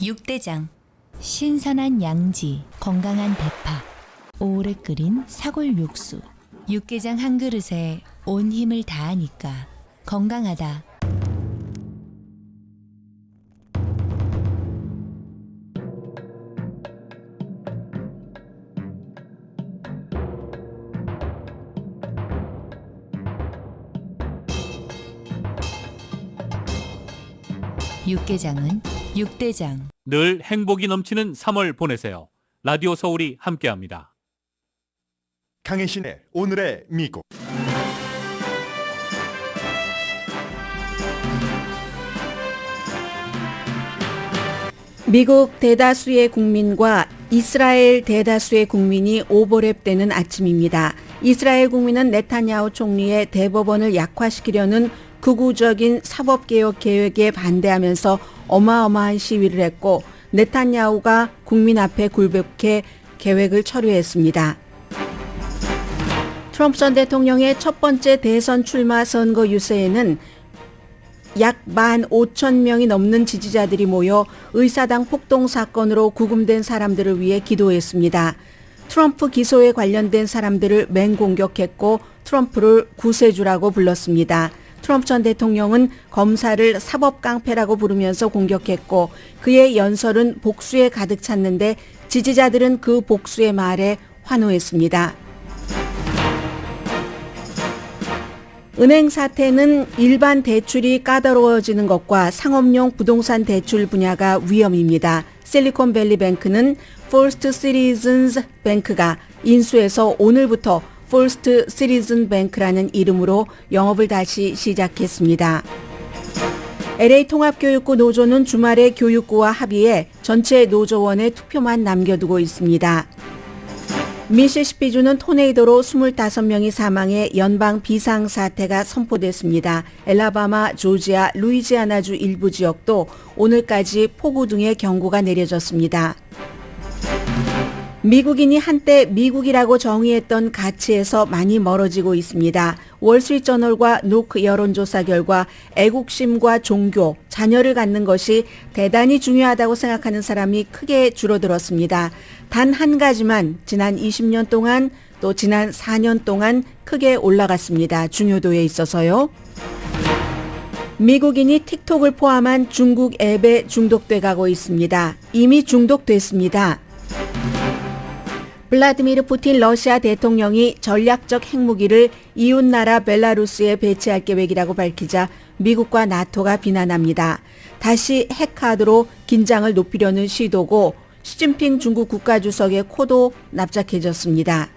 육대장. 신선한 양지, 건강한 대파, 오래 끓인 사골 육수. 육개장 한 그릇에 온 힘을 다하니까 건강하다. 육개장은 육대장. 늘 행복이 넘치는 3월 보내세요. 라디오 서울이 함께합니다. 강혜신의 오늘의 미국. 미국 대다수의 국민과 이스라엘 대다수의 국민이 오버랩되는 아침입니다. 이스라엘 국민은 네타냐후 총리의 대법원을 약화시키려는 극우적인 사법개혁 계획에 반대하면서 어마어마한 시위를 했고, 네타냐후가 국민 앞에 굴복해 계획을 철회했습니다. 트럼프 전 대통령의 첫 번째 대선 출마 선거 유세에는 약 15,000명이 넘는 지지자들이 모여 의사당 폭동 사건으로 구금된 사람들을 위해 기도했습니다. 트럼프 기소에 관련된 사람들을 맹공격했고 트럼프를 구세주라고 불렀습니다. 트럼프 전 대통령은 검사를 사법깡패라고 부르면서 공격했고 그의 연설은 복수에 가득 찼는데 지지자들은 그 복수의 말에 환호했습니다. 은행 사태는 일반 대출이 까다로워지는 것과 상업용 부동산 대출 분야가 위험입니다. 실리콘밸리 뱅크는 퍼스트 시리즌스 뱅크가 인수해서 오늘부터 퍼스트 시리즌 뱅크라는 이름으로 영업을 다시 시작했습니다. LA 통합교육구 노조는 주말에 교육구와 합의해 전체 노조원의 투표만 남겨두고 있습니다. 미시시피주는 토네이도로 25명이 사망해 연방 비상사태가 선포됐습니다. 엘라바마, 조지아, 루이지아나주 일부 지역도 오늘까지 폭우 등의 경고가 내려졌습니다. 미국인이 한때 미국이라고 정의했던 가치에서 많이 멀어지고 있습니다. 월스트리트저널과 노크 여론조사 결과 애국심과 종교, 자녀를 갖는 것이 대단히 중요하다고 생각하는 사람이 크게 줄어들었습니다. 단 한 가지만 지난 20년 동안 또 지난 4년 동안 크게 올라갔습니다. 중요도에 있어서요. 미국인이 틱톡을 포함한 중국 앱에 중독돼 가고 있습니다. 이미 중독됐습니다. 블라디미르 푸틴 러시아 대통령이 전략적 핵무기를 이웃나라 벨라루스에 배치할 계획이라고 밝히자 미국과 나토가 비난합니다. 다시 핵카드로 긴장을 높이려는 시도고 시진핑 중국 국가주석의 코도 납작해졌습니다.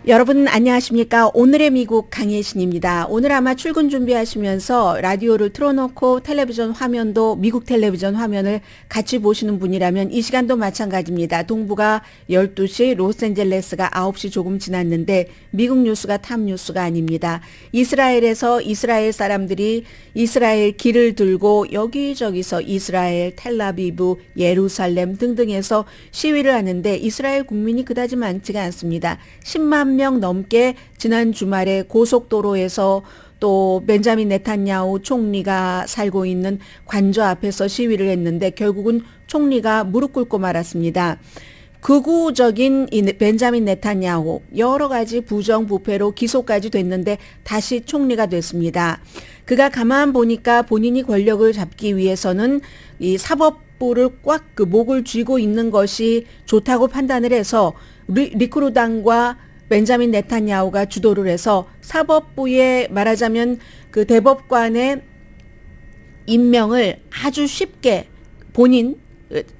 여러분 안녕하십니까? 오늘의 미국 강혜신입니다. 오늘 아마 출근 준비하시면서 라디오를 틀어놓고 텔레비전 화면도 미국 텔레비전 화면을 같이 보시는 분이라면 이 시간도 마찬가지입니다. 동부가 12시, 로스앤젤레스가 9시 조금 지났는데 미국 뉴스가 탑 뉴스가 아닙니다. 이스라엘에서 이스라엘 사람들이 이스라엘 길을 들고 여기저기서 이스라엘, 텔라비브, 예루살렘 등등에서 시위를 하는데 이스라엘 국민이 그다지 많지가 않습니다. 10만 명 넘게 지난 주말에 고속도로에서 또 벤자민 네탄야후 총리가 살고 있는 관저 앞에서 시위를 했는데 결국은 총리가 무릎 꿇고 말았습니다. 극우적인 이 벤자민 네탄야후 여러 가지 부정부패로 기소까지 됐는데 다시 총리가 됐습니다. 그가 가만 보니까 본인이 권력을 잡기 위해서는 이 사법부를 꽉 그 목을 쥐고 있는 것이 좋다고 판단을 해서 리쿠르당과 벤자민 네탄야후가 주도를 해서 사법부에 말하자면 그 대법관의 임명을 아주 쉽게 본인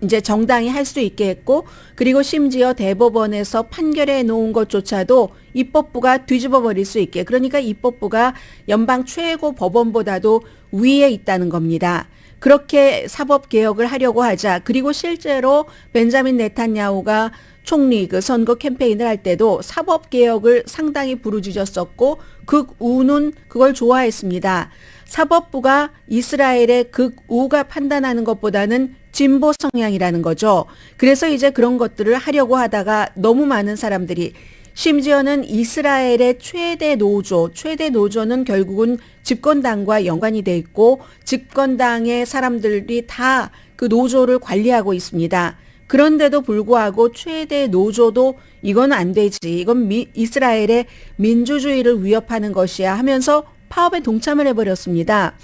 이제 정당히 할 수 있게 했고 그리고 심지어 대법원에서 판결해 놓은 것조차도 입법부가 뒤집어 버릴 수 있게 그러니까 입법부가 연방 최고 법원보다도 위에 있다는 겁니다. 그렇게 사법개혁을 하려고 하자 그리고 실제로 벤자민 네탄야후가 총리 그 선거 캠페인을 할 때도 사법개혁을 상당히 부르짖었었고 극우는 그걸 좋아했습니다. 사법부가 이스라엘의 극우가 판단하는 것보다는 진보 성향이라는 거죠. 그래서 이제 그런 것들을 하려고 하다가 너무 많은 사람들이 심지어는 이스라엘의 최대 노조는 결국은 집권당과 연관이 돼 있고 집권당의 사람들이 다 그 노조를 관리하고 있습니다. 그런데도 불구하고 최대 노조도 이건 안 되지. 이건 이스라엘의 민주주의를 위협하는 것이야 하면서 파업에 동참을 해버렸습니다.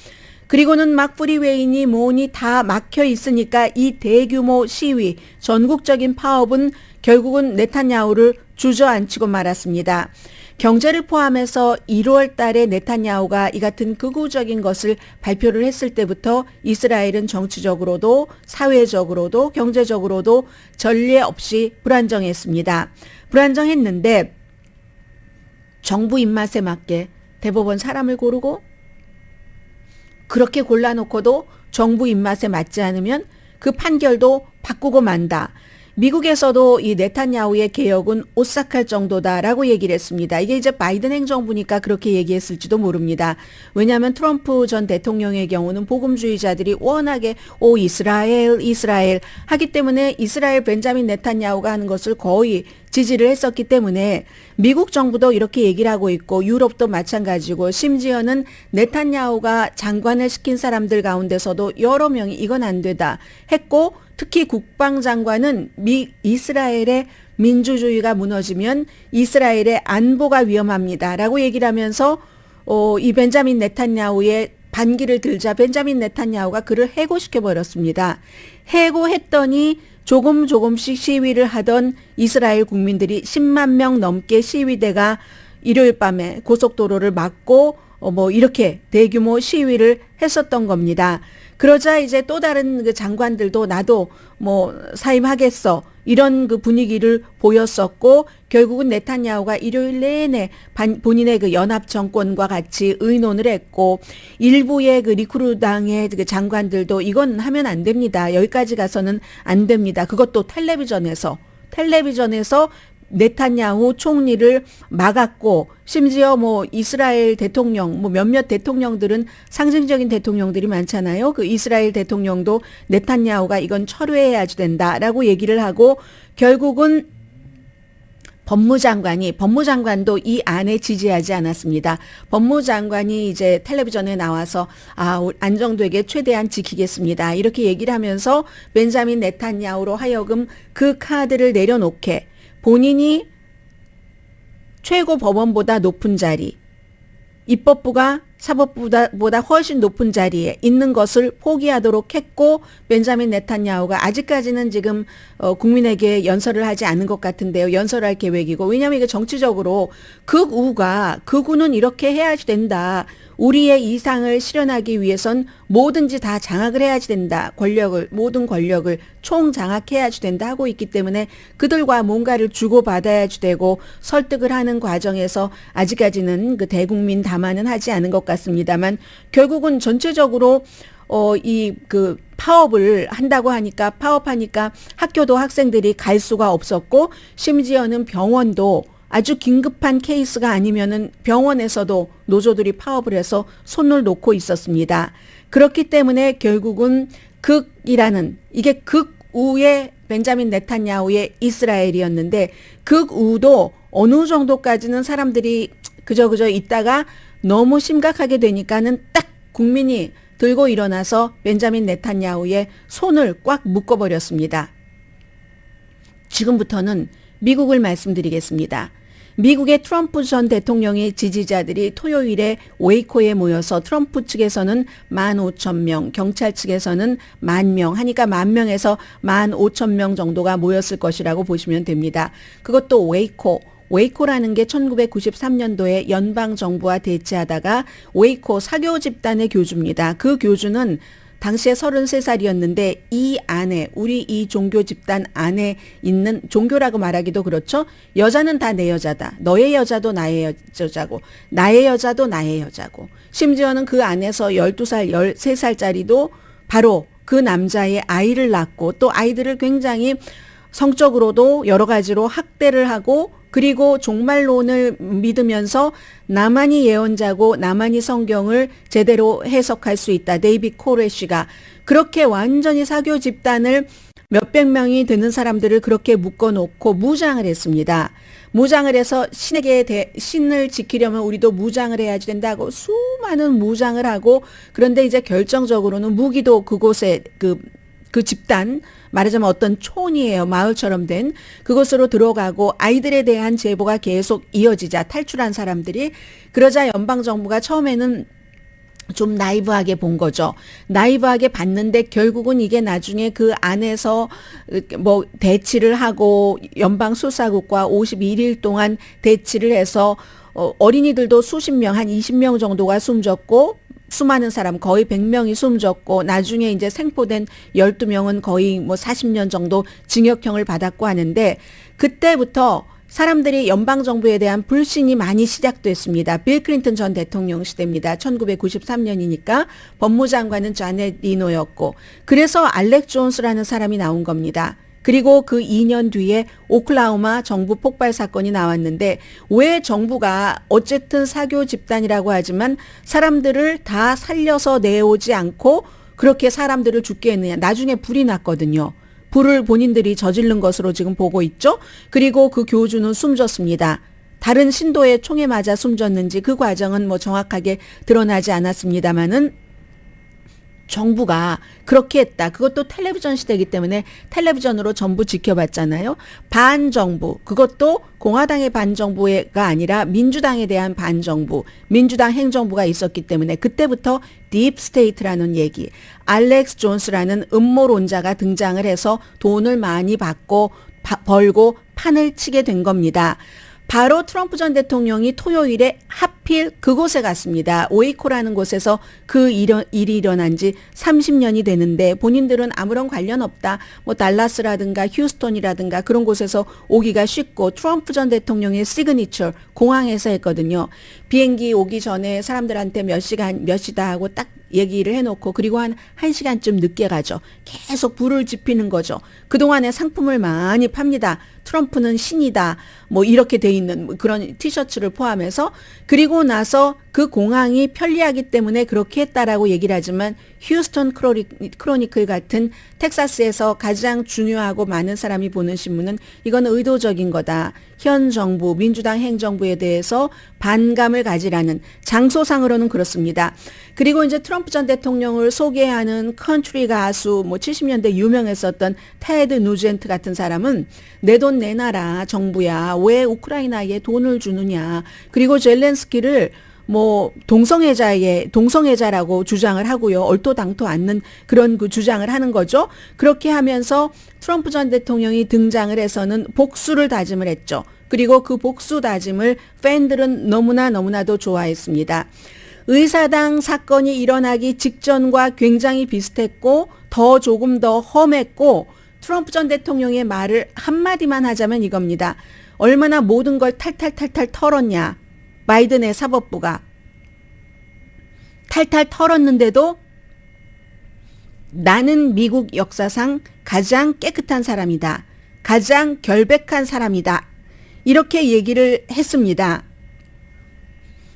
그리고는 막 프리웨이니 뭐니 다 막혀 있으니까 이 대규모 시위, 전국적인 파업은 결국은 네탄야후를 주저앉히고 말았습니다. 경제를 포함해서 1월 달에 네탄야후가 이 같은 극우적인 것을 발표를 했을 때부터 이스라엘은 정치적으로도 사회적으로도 경제적으로도 전례 없이 불안정했습니다. 불안정했는데 정부 입맛에 맞게 대법원 사람을 고르고 그렇게 골라놓고도 정부 입맛에 맞지 않으면 그 판결도 바꾸고 만다. 미국에서도 이 네탄야후의 개혁은 오싹할 정도다라고 얘기를 했습니다. 이게 이제 바이든 행정부니까 그렇게 얘기했을지도 모릅니다. 왜냐하면 트럼프 전 대통령의 경우는 복음주의자들이 워낙에 이스라엘 하기 때문에 이스라엘 벤자민 네탄야후가 하는 것을 거의 지지를 했었기 때문에 미국 정부도 이렇게 얘기를 하고 있고 유럽도 마찬가지고 심지어는 네탄야후가 장관을 시킨 사람들 가운데서도 여러 명이 이건 안 되다 했고 특히 국방장관은 이스라엘의 민주주의가 무너지면 이스라엘의 안보가 위험합니다라고 얘기를 하면서 이 벤자민 네탄야후의 반기를 들자 벤자민 네탄야후가 그를 해고시켜버렸습니다. 해고했더니 조금씩 시위를 하던 이스라엘 국민들이 10만 명 넘게 시위대가 일요일 밤에 고속도로를 막고 이렇게 대규모 시위를 했었던 겁니다. 그러자 이제 또 다른 그 장관들도 나도 사임하겠어 이런 그 분위기를 보였었고 결국은 네탄야후가 일요일 내내 본인의 그 연합 정권과 같이 의논을 했고 일부의 그 리쿠르당의 그 장관들도 이건 하면 안 됩니다. 여기까지 가서는 안 됩니다. 그것도 텔레비전에서 네탄야후 총리를 막았고 심지어 이스라엘 대통령 몇몇 대통령들은 상징적인 대통령들이 많잖아요. 그 이스라엘 대통령도 네탄야후가 이건 철회해야지 된다라고 얘기를 하고 결국은 법무장관도 이 안에 지지하지 않았습니다. 법무장관이 이제 텔레비전에 나와서 안정되게 최대한 지키겠습니다. 이렇게 얘기를 하면서 벤자민 네탄야후로 하여금 그 카드를 내려놓게 본인이 최고 법원보다 높은 자리, 입법부가 사법부보다 훨씬 높은 자리에 있는 것을 포기하도록 했고 벤자민 네탄야후가 아직까지는 지금 국민에게 연설을 하지 않은 것 같은데요. 연설할 계획이고 왜냐하면 이게 정치적으로 극우는 이렇게 해야지 된다. 우리의 이상을 실현하기 위해선 뭐든지 다 장악을 해야지 된다. 모든 권력을 총장악해야지 된다 하고 있기 때문에 그들과 뭔가를 주고받아야지 되고 설득을 하는 과정에서 아직까지는 그 대국민 담화는 하지 않은 것 같습니다만 결국은 전체적으로 파업을 한다고 하니까 파업하니까 학교도 학생들이 갈 수가 없었고 심지어는 병원도 아주 긴급한 케이스가 아니면은 병원에서도 노조들이 파업을 해서 손을 놓고 있었습니다. 그렇기 때문에 결국은 이게 극우의 벤자민 네탄야후의 이스라엘이었는데 극우도 어느 정도까지는 사람들이 그저 있다가 너무 심각하게 되니까는 딱 국민이 들고 일어나서 벤자민 네탄야후의 손을 꽉 묶어버렸습니다. 지금부터는 미국을 말씀드리겠습니다. 미국의 트럼프 전 대통령의 지지자들이 토요일에 웨이코에 모여서 트럼프 측에서는 15,000명, 경찰 측에서는 10,000명 하니까 10,000명에서 15,000명 정도가 모였을 것이라고 보시면 됩니다. 그것도 웨이코라는 게 1993년도에 연방정부와 대치하다가 웨이코 사교 집단의 교주입니다. 그 교주는 당시에 33살이었는데 이 안에 우리 이 종교 집단 안에 있는 종교라고 말하기도 그렇죠. 여자는 다 내 여자다. 너의 여자도 나의 여자고 나의 여자도 나의 여자고 심지어는 그 안에서 12살 13살짜리도 바로 그 남자의 아이를 낳고 또 아이들을 굉장히 성적으로도 여러 가지로 학대를 하고 그리고 종말론을 믿으면서 나만이 예언자고 나만이 성경을 제대로 해석할 수 있다. 데이빗 코레시가 그렇게 완전히 사교 집단을 몇백 명이 되는 사람들을 그렇게 묶어놓고 무장을 했습니다. 무장을 해서 신을 지키려면 우리도 무장을 해야지 된다고 수많은 무장을 하고, 그런데 이제 결정적으로는 무기도 그곳에 그 집단, 말하자면 어떤 촌이에요. 마을처럼 된 그곳으로 들어가고 아이들에 대한 제보가 계속 이어지자 탈출한 사람들이, 그러자 연방정부가 처음에는 좀 나이브하게 본 거죠. 나이브하게 봤는데 결국은 이게 나중에 그 안에서 뭐 대치를 하고 연방 수사국과 51일 동안 대치를 해서 어린이들도 수십 명, 한 20명 정도가 숨졌고, 수많은 사람 거의 100명이 숨졌고, 나중에 이제 생포된 12명은 거의 뭐 40년 정도 징역형을 받았고 하는데, 그때부터 사람들이 연방정부에 대한 불신이 많이 시작됐습니다. 빌 클린턴 전 대통령 시대입니다. 1993년이니까 법무장관은 자넷 리노였고, 그래서 알렉 존스라는 사람이 나온 겁니다. 그리고 그 2년 뒤에 오클라호마 정부 폭발 사건이 나왔는데, 왜 정부가 어쨌든 사교 집단이라고 하지만 사람들을 다 살려서 내오지 않고 그렇게 사람들을 죽게 했느냐. 나중에 불이 났거든요. 불을 본인들이 저지른 것으로 지금 보고 있죠. 그리고 그 교주는 숨졌습니다. 다른 신도의 총에 맞아 숨졌는지 그 과정은 뭐 정확하게 드러나지 않았습니다만은 정부가 그렇게 했다. 그것도 텔레비전 시대이기 때문에 텔레비전으로 전부 지켜봤잖아요. 반정부, 그것도 공화당의 반정부가 아니라 민주당에 대한 반정부, 민주당 행정부가 있었기 때문에 그때부터 딥스테이트라는 얘기, 알렉스 존스라는 음모론자가 등장을 해서 돈을 많이 받고 벌고 판을 치게 된 겁니다. 바로 트럼프 전 대통령이 토요일에 하필 그곳에 갔습니다. 오이코라는 곳에서 그 일이 일어난 지 30년이 되는데, 본인들은 아무런 관련 없다. 뭐 달라스라든가 휴스턴이라든가 그런 곳에서 오기가 쉽고, 트럼프 전 대통령의 시그니처 공항에서 했거든요. 비행기 오기 전에 사람들한테 몇 시다 하고 딱 얘기를 해놓고, 그리고 한 1시간쯤 늦게 가죠. 계속 불을 지피는 거죠. 그동안에 상품을 많이 팝니다. 트럼프는 신이다. 뭐 이렇게 돼 있는 그런 티셔츠를 포함해서. 그리고 나서 그 공항이 편리하기 때문에 그렇게 했다라고 얘기를 하지만, 휴스턴 크로니클 같은 텍사스에서 가장 중요하고 많은 사람이 보는 신문은 이건 의도적인 거다. 현 정부, 민주당 행정부에 대해서 반감을 가지라는, 장소상으로는 그렇습니다. 그리고 이제 트럼프 전 대통령을 소개하는 컨트리 가수, 뭐 70년대 유명했었던 테드 누젠트 같은 사람은 내 돈 내놔라 정부야, 왜 우크라이나에 돈을 주느냐. 그리고 젤렌스키를 뭐 동성애자라고 주장을 하고요. 얼토당토 않는 그런 그 주장을 하는 거죠. 그렇게 하면서 트럼프 전 대통령이 등장을 해서는 복수를 다짐을 했죠. 그리고 그 복수 다짐을 팬들은 너무나도 좋아했습니다. 의사당 사건이 일어나기 직전과 굉장히 비슷했고, 조금 더 험했고, 트럼프 전 대통령의 말을 한마디만 하자면 이겁니다. 얼마나 모든 걸 탈탈 털었냐. 바이든의 사법부가 탈탈 털었는데도 나는 미국 역사상 가장 깨끗한 사람이다. 가장 결백한 사람이다. 이렇게 얘기를 했습니다.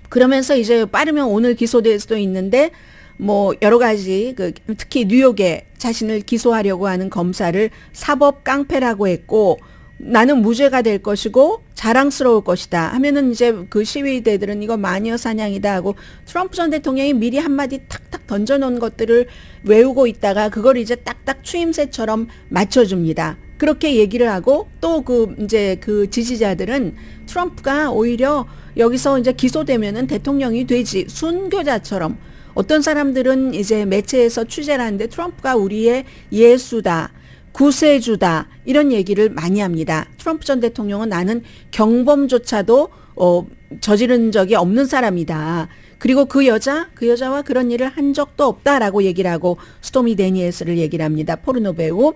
그러면서 이제 빠르면 오늘 기소될 수도 있는데, 뭐 여러 가지 특히 뉴욕에 자신을 기소하려고 하는 검사를 사법 깡패라고 했고, 나는 무죄가 될 것이고 자랑스러울 것이다 하면은 이제 그 시위대들은 이거 마녀 사냥이다 하고, 트럼프 전 대통령이 미리 한마디 탁탁 던져놓은 것들을 외우고 있다가 그걸 이제 딱딱 추임새처럼 맞춰줍니다. 그렇게 얘기를 하고, 또 이제 그 지지자들은 트럼프가 오히려 여기서 이제 기소되면은 대통령이 되지, 순교자처럼. 어떤 사람들은 이제 매체에서 취재를 하는데 트럼프가 우리의 예수다, 구세주다, 이런 얘기를 많이 합니다. 트럼프 전 대통령은 나는 경범조차도 저지른 적이 없는 사람이다. 그리고 그 여자와 그런 일을 한 적도 없다라고 얘기를 하고, 스토미 데니엘스를 얘기를 합니다. 포르노 배우.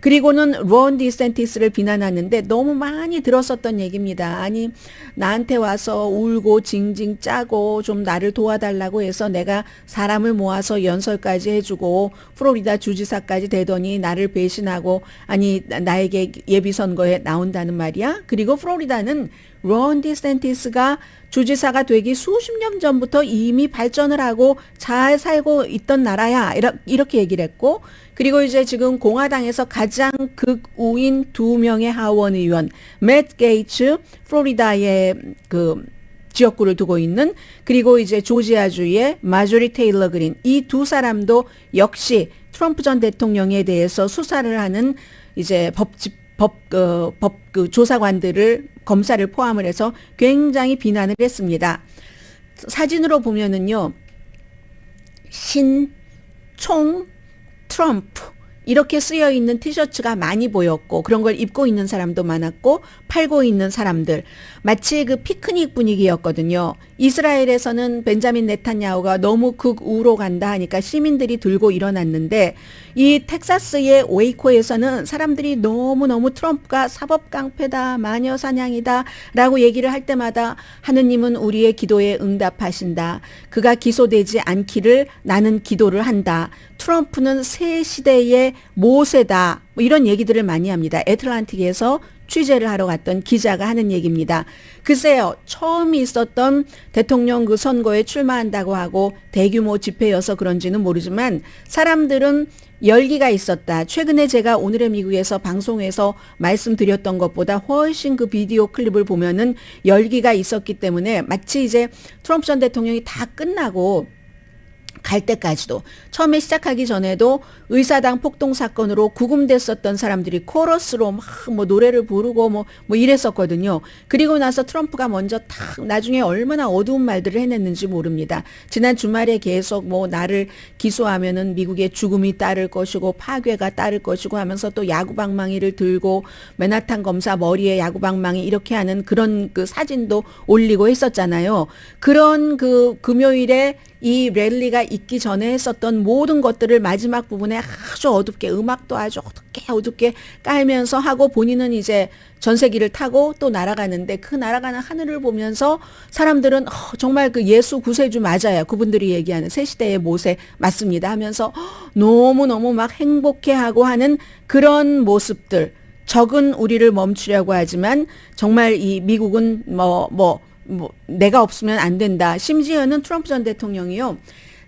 그리고는 론 디센티스를 비난하는데 너무 많이 들었었던 얘기입니다. 아니, 나한테 와서 울고 징징 짜고 좀 나를 도와달라고 해서 내가 사람을 모아서 연설까지 해주고 플로리다 주지사까지 되더니 나를 배신하고, 아니 나에게 예비선거에 나온다는 말이야. 그리고 플로리다는 론 디센티스가 주지사가 되기 수십 년 전부터 이미 발전을 하고 잘 살고 있던 나라야. 이렇게 얘기를 했고, 그리고 이제 지금 공화당에서 가장 극우인 2명의 하원 의원, 맷 게이츠, 플로리다의 그 지역구를 두고 있는, 그리고 이제 조지아주의 마조리 테일러 그린, 이 두 사람도 역시 트럼프 전 대통령에 대해서 수사를 하는 이제 조사관들을, 검사를 포함을 해서 굉장히 비난을 했습니다. 사진으로 보면은요, 총 트럼프 이렇게 쓰여 있는 티셔츠가 많이 보였고, 그런 걸 입고 있는 사람도 많았고, 팔고 있는 사람들, 마치 그 피크닉 분위기였거든요. 이스라엘에서는 벤자민 네탄야후가 너무 극우로 간다 하니까 시민들이 들고 일어났는데, 이 텍사스의 웨이코에서는 사람들이 너무너무 트럼프가 사법깡패다, 마녀사냥이다 라고 얘기를 할 때마다 하느님은 우리의 기도에 응답하신다. 그가 기소되지 않기를 나는 기도를 한다. 트럼프는 새 시대의 모세다. 뭐 이런 얘기들을 많이 합니다. 애틀란틱에서 취재를 하러 갔던 기자가 하는 얘기입니다. 글쎄요, 처음 있었던 대통령 그 선거에 출마한다고 하고 대규모 집회여서 그런지는 모르지만 사람들은 열기가 있었다. 최근에 제가 오늘의 미국에서 방송에서 말씀드렸던 것보다 훨씬 그 비디오 클립을 보면은 열기가 있었기 때문에 마치 이제 트럼프 전 대통령이 다 끝나고 갈 때까지도, 처음에 시작하기 전에도 의사당 폭동 사건으로 구금됐었던 사람들이 코러스로 막 뭐 노래를 부르고 뭐 이랬었거든요. 그리고 나서 트럼프가 먼저 탁 나중에 얼마나 어두운 말들을 해냈는지 모릅니다. 지난 주말에 계속 뭐 나를 기소하면은 미국의 죽음이 따를 것이고 파괴가 따를 것이고 하면서 또 야구방망이를 들고 맨하탄 검사 머리에 야구방망이 이렇게 하는 그런 그 사진도 올리고 했었잖아요. 그런 그 금요일에 이 랠리가 있기 전에 했었던 모든 것들을 마지막 부분에 아주 어둡게, 음악도 아주 어둡게 깔면서 하고, 본인은 이제 전세기를 타고 또 날아가는데, 그 날아가는 하늘을 보면서 사람들은 정말 그 예수 구세주 맞아요. 그분들이 얘기하는 새 시대의 모세 맞습니다 하면서 너무너무 막 행복해하고 하는 그런 모습들. 적은 우리를 멈추려고 하지만 정말 이 미국은 내가 없으면 안 된다. 심지어는 트럼프 전 대통령이요,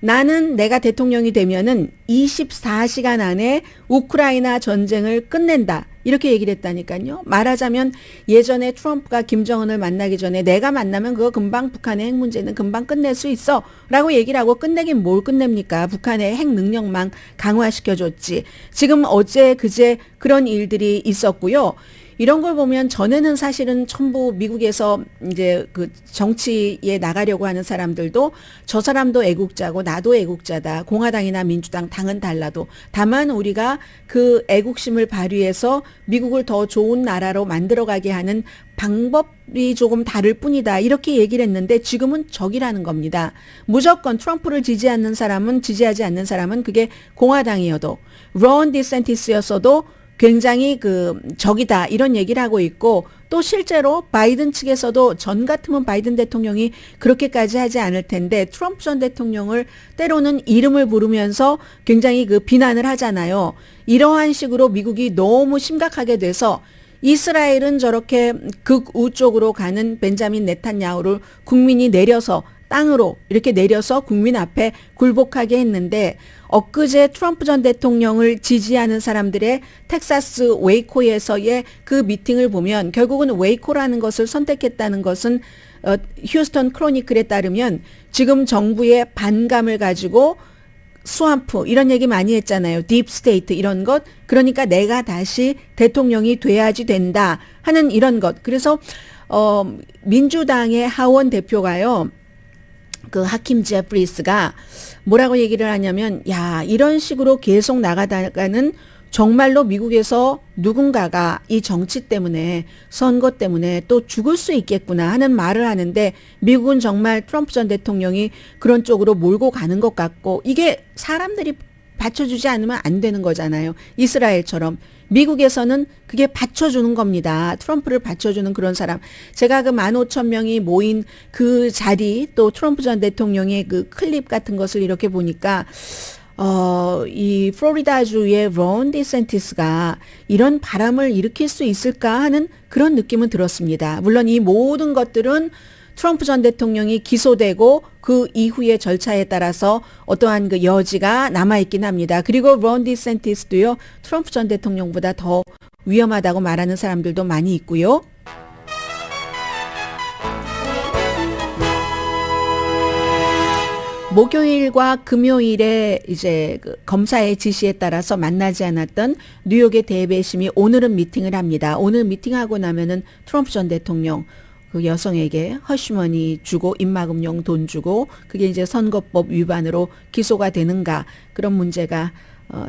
나는 내가 대통령이 되면은 24시간 안에 우크라이나 전쟁을 끝낸다. 이렇게 얘기를 했다니까요. 말하자면 예전에 트럼프가 김정은을 만나기 전에 내가 만나면 그거 금방 북한의 핵 문제는 금방 끝낼 수 있어 라고 얘기를 하고, 끝내긴 뭘 끝냅니까? 북한의 핵 능력만 강화시켜줬지. 지금 어제 그제 그런 일들이 있었고요. 이런 걸 보면 전에는 사실은 전부 미국에서 이제 그 정치에 나가려고 하는 사람들도 저 사람도 애국자고 나도 애국자다. 공화당이나 민주당 당은 달라도 다만 우리가 그 애국심을 발휘해서 미국을 더 좋은 나라로 만들어가게 하는 방법이 조금 다를 뿐이다. 이렇게 얘기를 했는데 지금은 적이라는 겁니다. 무조건 트럼프를 지지하지 않는 사람은 그게 공화당이어도 론 디센티스였어도 굉장히 그 적이다, 이런 얘기를 하고 있고, 또 실제로 바이든 측에서도 전 같으면 바이든 대통령이 그렇게까지 하지 않을 텐데 트럼프 전 대통령을 때로는 이름을 부르면서 굉장히 그 비난을 하잖아요. 이러한 식으로 미국이 너무 심각하게 돼서 이스라엘은 저렇게 극우 쪽으로 가는 벤자민 네탄야후를 국민이 내려서 땅으로 이렇게 내려서 국민 앞에 굴복하게 했는데, 엊그제 트럼프 전 대통령을 지지하는 사람들의 텍사스 웨이코에서의 그 미팅을 보면 결국은 웨이코라는 것을 선택했다는 것은 휴스턴 크로니클에 따르면 지금 정부의 반감을 가지고 스왑프 이런 얘기 많이 했잖아요. 딥스테이트 이런 것. 그러니까 내가 다시 대통령이 돼야지 된다 하는 이런 것. 그래서 민주당의 하원 대표가요, 그 하킴 제프리스가 뭐라고 얘기를 하냐면, 야, 이런 식으로 계속 나가다가는 정말로 미국에서 누군가가 이 정치 때문에, 선거 때문에 또 죽을 수 있겠구나 하는 말을 하는데, 미국은 정말 트럼프 전 대통령이 그런 쪽으로 몰고 가는 것 같고, 이게 사람들이 받쳐주지 않으면 안 되는 거잖아요. 이스라엘처럼. 미국에서는 그게 받쳐주는 겁니다. 트럼프를 받쳐주는 그런 사람. 제가 그 15,000명이 모인 그 자리, 또 트럼프 전 대통령의 그 클립 같은 것을 이렇게 보니까 이 플로리다주의 론 디센티스가 이런 바람을 일으킬 수 있을까 하는 그런 느낌은 들었습니다. 물론 이 모든 것들은 트럼프 전 대통령이 기소되고 그 이후의 절차에 따라서 어떠한 그 여지가 남아있긴 합니다. 그리고 론 디센티스도요, 트럼프 전 대통령보다 더 위험하다고 말하는 사람들도 많이 있고요. 목요일과 금요일에 이제 그 검사의 지시에 따라서 만나지 않았던 뉴욕의 대배심이 오늘은 미팅을 합니다. 오늘 미팅하고 나면은 트럼프 전 대통령 그 여성에게 허쉬머니 주고 입막음용 돈 주고 그게 이제 선거법 위반으로 기소가 되는가 그런 문제가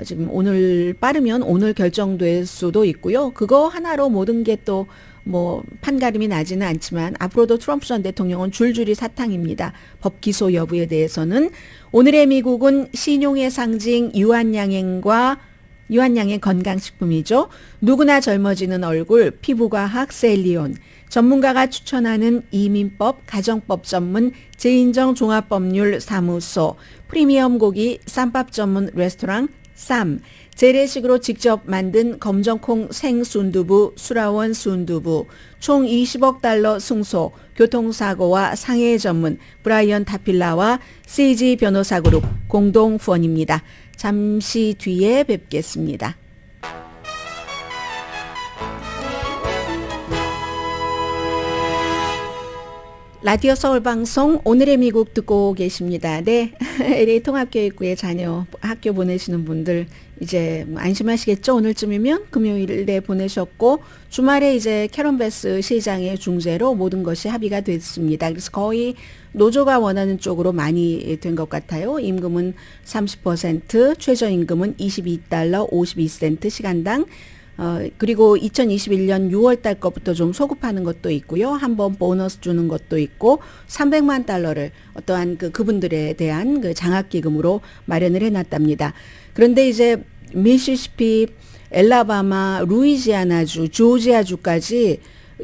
지금 오늘 빠르면 오늘 결정될 수도 있고요. 그거 하나로 모든 게 또 뭐 판가름이 나지는 않지만 앞으로도 트럼프 전 대통령은 줄줄이 사탕입니다. 법 기소 여부에 대해서는 오늘의 미국은 신용의 상징 유한양행 건강식품이죠. 누구나 젊어지는 얼굴 피부과학 셀리온 전문가가 추천하는 이민법 가정법 전문 제인정 종합법률 사무소 프리미엄 고기 쌈밥 전문 레스토랑 쌈 재래식으로 직접 만든 검정콩 생순두부 수라원 순두부 총 20억 달러 승소 교통사고와 상해 전문 브라이언 타필라와 CG 변호사그룹 공동 후원입니다. 잠시 뒤에 뵙겠습니다. 라디오 서울방송 오늘의 미국 듣고 계십니다. 네, LA 통합교육부의 자녀 학교 보내시는 분들 이제 안심하시겠죠? 오늘쯤이면 금요일에 보내셨고 주말에 이제 캐런 베스 시장의 중재로 모든 것이 합의가 됐습니다. 그래서 거의 노조가 원하는 쪽으로 많이 된 것 같아요. 임금은 30%, 최저임금은 $22 52센트 시간당 그리고 2021년 6월 달 것부터 좀 소급하는 것도 있고요. 한번 보너스 주는 것도 있고 300만 달러를 어떠한 그분들에 대한 그 장학기금으로 마련을 해놨답니다. 그런데 이제 미시시피, 엘라바마, 루이지아나주, 조지아주까지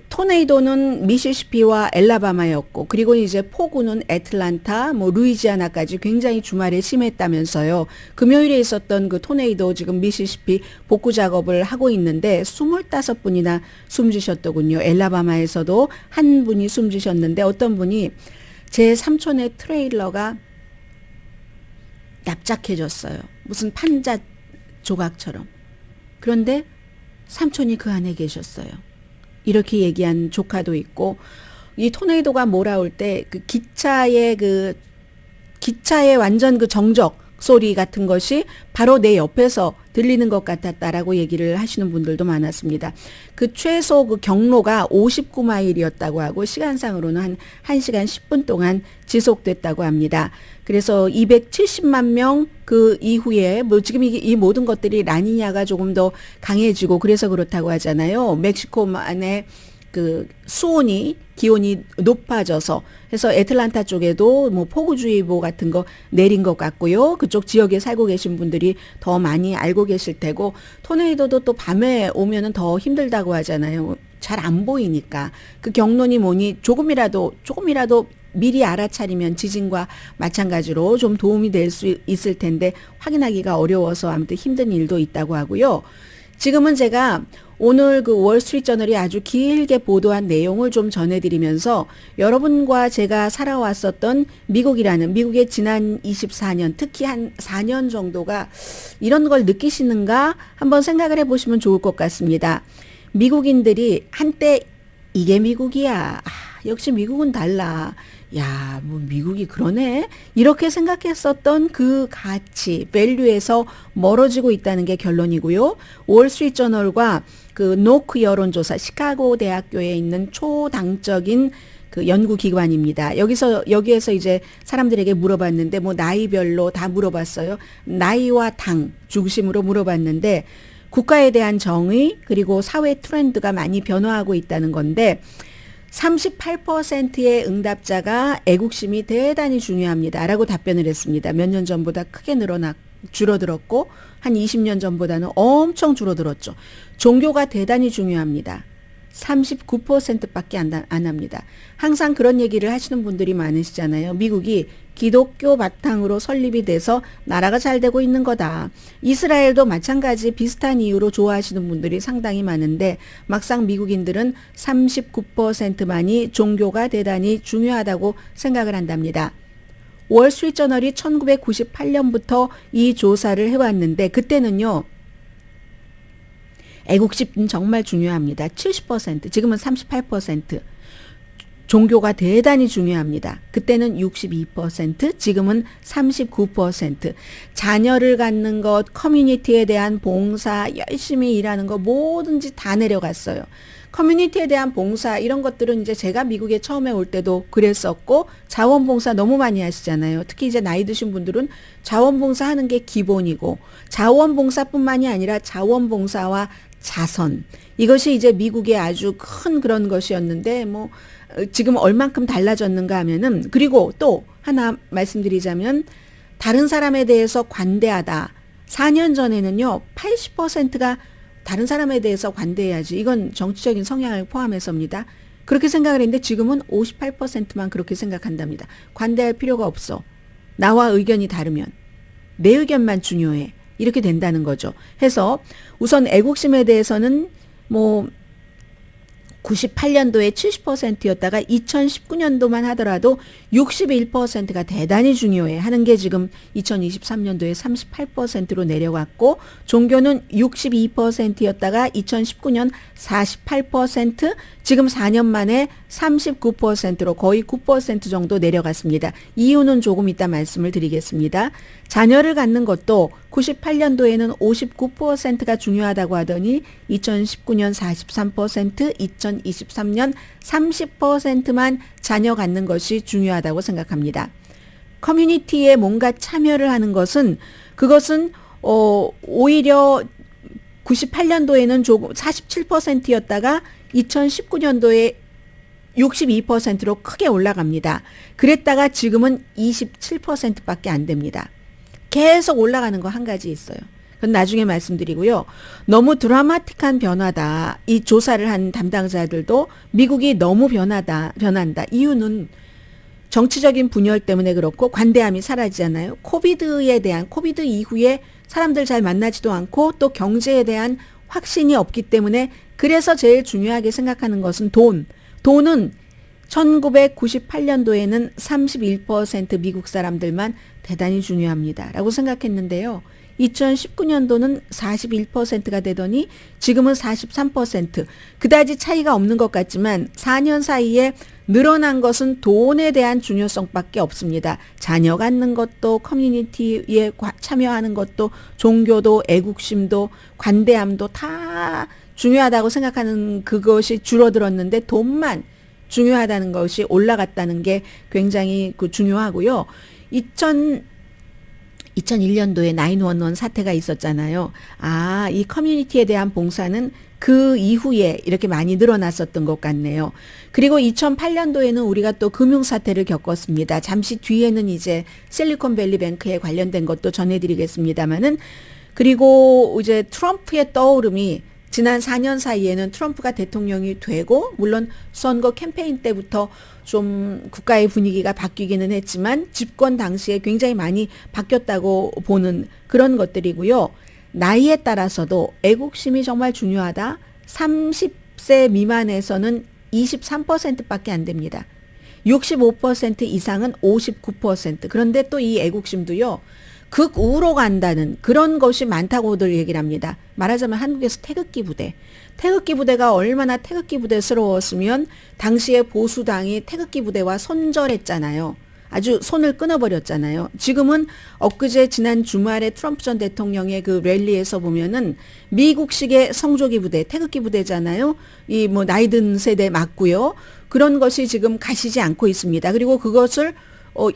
토네이도는 미시시피와 엘라바마였고 그리고 이제 폭우는 애틀란타, 루이지아나까지 굉장히 주말에 심했다면서요. 금요일에 있었던 그 토네이도 지금 미시시피 복구 작업을 하고 있는데 25분이나 숨지셨더군요. 엘라바마에서도 한 분이 숨지셨는데 어떤 분이 제 삼촌의 트레일러가 납작해졌어요. 무슨 판자 조각처럼. 그런데 삼촌이 그 안에 계셨어요. 이렇게 얘기한 조카도 있고 이 토네이도가 몰아올 때 그 기차의 완전 그 정적 소리 같은 것이 바로 내 옆에서 들리는 것 같았다라고 얘기를 하시는 분들도 많았습니다. 그 최소 그 경로가 59마일이었다고 하고 시간상으로는 한 1시간 10분 동안 지속됐다고 합니다. 그래서 270만 명 그 이후에 지금 이 모든 것들이 라니냐가 조금 더 강해지고 그래서 그렇다고 하잖아요. 멕시코만의 그 기온이 높아져서 해서 애틀란타 쪽에도 폭우주의보 같은 거 내린 것 같고요. 그쪽 지역에 살고 계신 분들이 더 많이 알고 계실 테고 토네이도도 또 밤에 오면은 더 힘들다고 하잖아요. 잘 안 보이니까 그 경로니 뭐니 조금이라도 미리 알아차리면 지진과 마찬가지로 좀 도움이 될 수 있을 텐데 확인하기가 어려워서 아무튼 힘든 일도 있다고 하고요. 지금은 제가 오늘 그 월스트리트저널이 아주 길게 보도한 내용을 좀 전해드리면서 여러분과 제가 살아왔었던 미국의 지난 24년, 특히 한 4년 정도가 이런 걸 느끼시는가 한번 생각을 해보시면 좋을 것 같습니다. 미국인들이 한때 이게 미국이야. 역시 미국은 달라. 야, 미국이 그러네? 이렇게 생각했었던 그 가치, 밸류에서 멀어지고 있다는 게 결론이고요. 월스트리트저널과 그 노크 여론조사, 시카고 대학교에 있는 초당적인 그 연구기관입니다. 여기에서 이제 사람들에게 물어봤는데, 나이별로 다 물어봤어요. 나이와 당 중심으로 물어봤는데, 국가에 대한 정의, 그리고 사회 트렌드가 많이 변화하고 있다는 건데, 38%의 응답자가 애국심이 대단히 중요합니다. 라고 답변을 했습니다. 몇 년 전보다 크게 줄어들었고 한 20년 전보다는 엄청 줄어들었죠. 종교가 대단히 중요합니다. 39%밖에 안 합니다. 항상 그런 얘기를 하시는 분들이 많으시잖아요. 미국이 기독교 바탕으로 설립이 돼서 나라가 잘 되고 있는 거다. 이스라엘도 마찬가지 비슷한 이유로 좋아하시는 분들이 상당히 많은데 막상 미국인들은 39%만이 종교가 대단히 중요하다고 생각을 한답니다. 월스트리트저널이 1998년부터 이 조사를 해왔는데 그때는요. 애국심 정말 중요합니다. 70%, 지금은 38%. 종교가 대단히 중요합니다. 그때는 62%, 지금은 39%. 자녀를 갖는 것, 커뮤니티에 대한 봉사, 열심히 일하는 것 뭐든지 다 내려갔어요. 커뮤니티에 대한 봉사 이런 것들은 이제 제가 미국에 처음에 올 때도 그랬었고 자원봉사 너무 많이 하시잖아요. 특히 이제 나이 드신 분들은 자원봉사 하는 게 기본이고 자원봉사뿐만이 아니라 자원봉사와 자선 이것이 이제 미국의 아주 큰 그런 것이었는데 뭐 지금 얼만큼 달라졌는가 하면은 그리고 또 하나 말씀드리자면 다른 사람에 대해서 관대하다. 4년 전에는요 80%가 다른 사람에 대해서 관대해야지. 이건 정치적인 성향을 포함해서입니다. 그렇게 생각을 했는데 지금은 58%만 그렇게 생각한답니다. 관대할 필요가 없어. 나와 의견이 다르면 내 의견만 중요해. 이렇게 된다는 거죠. 해서 우선 애국심에 대해서는 뭐 98년도에 70%였다가 2019년도만 하더라도 61%가 대단히 중요해 하는 게 지금 2023년도에 38%로 내려갔고 종교는 62%였다가 2019년 48% 지금 4년 만에 39%로 거의 9% 정도 내려갔습니다. 이유는 조금 이따 말씀을 드리겠습니다. 자녀를 갖는 것도 98년도에는 59%가 중요하다고 하더니 2019년 43%, 2023년 30%만 자녀 갖는 것이 중요하다고 생각합니다. 커뮤니티에 뭔가 참여를 하는 것은 그것은 오히려 98년도에는 조금 47%였다가 2019년도에 62%로 크게 올라갑니다. 그랬다가 지금은 27%밖에 안 됩니다. 계속 올라가는 거 한 가지 있어요. 그건 나중에 말씀드리고요. 너무 드라마틱한 변화다. 이 조사를 한 담당자들도 미국이 너무 변한다. 이유는 정치적인 분열 때문에 그렇고 관대함이 사라지잖아요. 코비드 이후에 사람들 잘 만나지도 않고 또 경제에 대한 확신이 없기 때문에 그래서 제일 중요하게 생각하는 것은 돈은 1998년도에는 31% 미국 사람들만 대단히 중요합니다. 라고 생각했는데요. 2019년도는 41%가 되더니 지금은 43%. 그다지 차이가 없는 것 같지만 4년 사이에 늘어난 것은 돈에 대한 중요성밖에 없습니다. 자녀 갖는 것도 커뮤니티에 참여하는 것도 종교도 애국심도 관대함도 다 중요하다고 생각하는 그것이 줄어들었는데 돈만 중요하다는 것이 올라갔다는 게 굉장히 중요하고요. 2001년도에 911 사태가 있었잖아요. 이 커뮤니티에 대한 봉사는 그 이후에 이렇게 많이 늘어났었던 것 같네요. 그리고 2008년도에는 우리가 또 금융사태를 겪었습니다. 잠시 뒤에는 이제 실리콘밸리 뱅크에 관련된 것도 전해드리겠습니다만은 그리고 이제 트럼프의 떠오름이 지난 4년 사이에는 트럼프가 대통령이 되고 물론 선거 캠페인 때부터 좀 국가의 분위기가 바뀌기는 했지만 집권 당시에 굉장히 많이 바뀌었다고 보는 그런 것들이고요. 나이에 따라서도 애국심이 정말 중요하다. 30세 미만에서는 23%밖에 안 됩니다. 65% 이상은 59%. 그런데 또 이 애국심도요. 극우로 간다는 그런 것이 많다고들 얘기를 합니다. 말하자면 한국에서 태극기 부대. 태극기 부대가 얼마나 태극기 부대스러웠으면 당시에 보수당이 태극기 부대와 손절했잖아요. 아주 손을 끊어버렸잖아요. 지금은 엊그제 지난 주말에 트럼프 전 대통령의 그 랠리에서 보면은 미국식의 성조기 부대, 태극기 부대잖아요. 이 뭐 나이 든 세대 맞고요. 그런 것이 지금 가시지 않고 있습니다. 그리고 그것을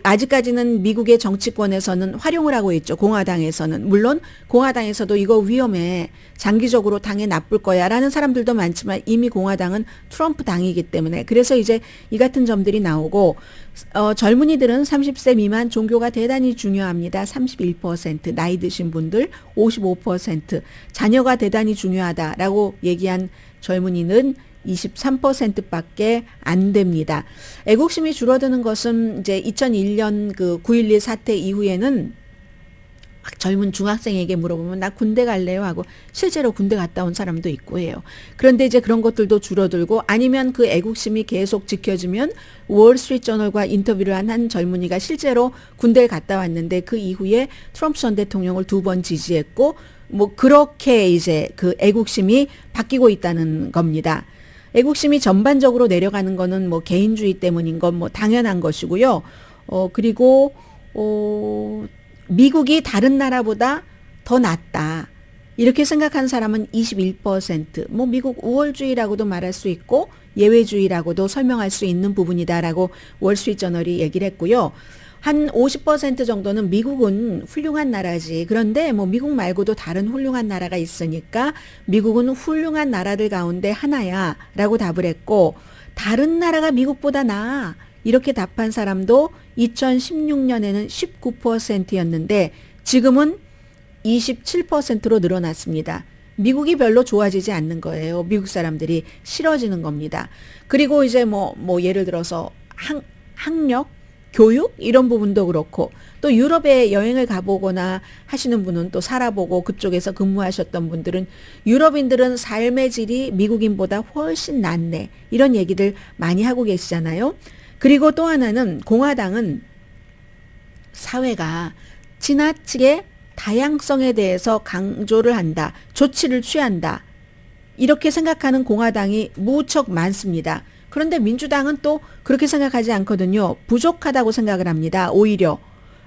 아직까지는 미국의 정치권에서는 활용을 하고 있죠. 공화당에서는. 물론 공화당에서도 이거 위험해. 장기적으로 당에 나쁠 거야 라는 사람들도 많지만 이미 공화당은 트럼프 당이기 때문에 그래서 이제 이 같은 점들이 나오고 젊은이들은 30세 미만 종교가 대단히 중요합니다. 31%, 나이 드신 분들 55%, 자녀가 대단히 중요하다라고 얘기한 젊은이는 23%밖에 안 됩니다. 애국심이 줄어드는 것은 이제 2001년 그 9.11 사태 이후에는 막 젊은 중학생에게 물어보면 나 군대 갈래요 하고 실제로 군대 갔다 온 사람도 있고 해요. 그런데 이제 그런 것들도 줄어들고 아니면 그 애국심이 계속 지켜지면 월스트리트저널과 인터뷰를 한 젊은이가 실제로 군대를 갔다 왔는데 그 이후에 트럼프 전 대통령을 2번 지지했고 뭐 그렇게 이제 그 애국심이 바뀌고 있다는 겁니다. 애국심이 전반적으로 내려가는 거는 뭐 개인주의 때문인 건 뭐 당연한 것이고요. 그리고 미국이 다른 나라보다 더 낫다. 이렇게 생각한 사람은 21%. 뭐 미국 우월주의라고도 말할 수 있고 예외주의라고도 설명할 수 있는 부분이다라고 월스트리트저널이 얘기를 했고요. 한 50% 정도는 미국은 훌륭한 나라지. 그런데 뭐 미국 말고도 다른 훌륭한 나라가 있으니까 미국은 훌륭한 나라들 가운데 하나야 라고 답을 했고 다른 나라가 미국보다 나아. 이렇게 답한 사람도 2016년에는 19%였는데 지금은 27%로 늘어났습니다. 미국이 별로 좋아지지 않는 거예요. 미국 사람들이 싫어지는 겁니다. 그리고 이제 뭐 예를 들어서 학력, 교육 이런 부분도 그렇고 또 유럽에 여행을 가보거나 하시는 분은 또 살아보고 그쪽에서 근무하셨던 분들은 유럽인들은 삶의 질이 미국인보다 훨씬 낫네. 이런 얘기들 많이 하고 계시잖아요. 그리고 또 하나는 공화당은 사회가 지나치게 다양성에 대해서 강조를 한다. 조치를 취한다. 이렇게 생각하는 공화당이 무척 많습니다. 그런데 민주당은 또 그렇게 생각하지 않거든요. 부족하다고 생각을 합니다. 오히려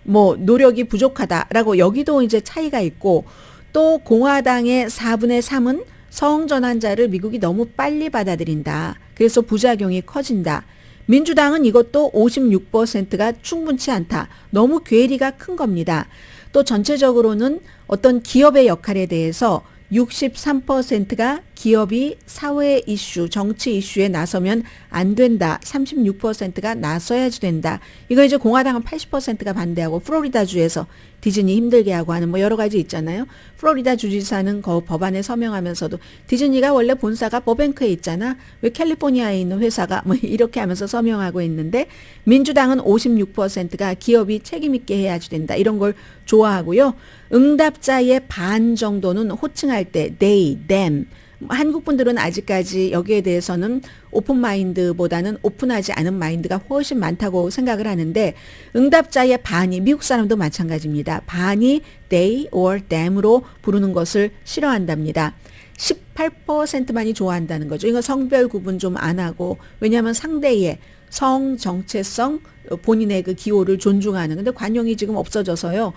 뭐 노력이 부족하다라고 여기도 이제 차이가 있고 또 공화당의 4분의 3은 성전환자를 미국이 너무 빨리 받아들인다. 그래서 부작용이 커진다. 민주당은 이것도 56%가 충분치 않다. 너무 괴리가 큰 겁니다. 또 전체적으로는 어떤 기업의 역할에 대해서 63%가 기업이 사회 이슈, 정치 이슈에 나서면 안 된다. 36%가 나서야지 된다. 이거 이제 공화당은 80%가 반대하고 플로리다주에서 디즈니 힘들게 하고 하는 뭐 여러 가지 있잖아요. 플로리다 주지사는 그 법안에 서명하면서도 디즈니가 원래 본사가 버뱅크에 있잖아. 왜 캘리포니아에 있는 회사가 뭐 이렇게 하면서 서명하고 있는데 민주당은 56%가 기업이 책임 있게 해야지 된다. 이런 걸 좋아하고요. 응답자의 반 정도는 호칭할 때 they, them. 한국 분들은 아직까지 여기에 대해서는 오픈 마인드보다는 오픈하지 않은 마인드가 훨씬 많다고 생각을 하는데 응답자의 반이 미국 사람도 마찬가지입니다. 반이 they or them으로 부르는 것을 싫어한답니다. 18%만이 좋아한다는 거죠. 이거 성별 구분 좀 안 하고 왜냐하면 상대의 성, 정체성, 본인의 그 기호를 존중하는 근데 관용이 지금 없어져서요.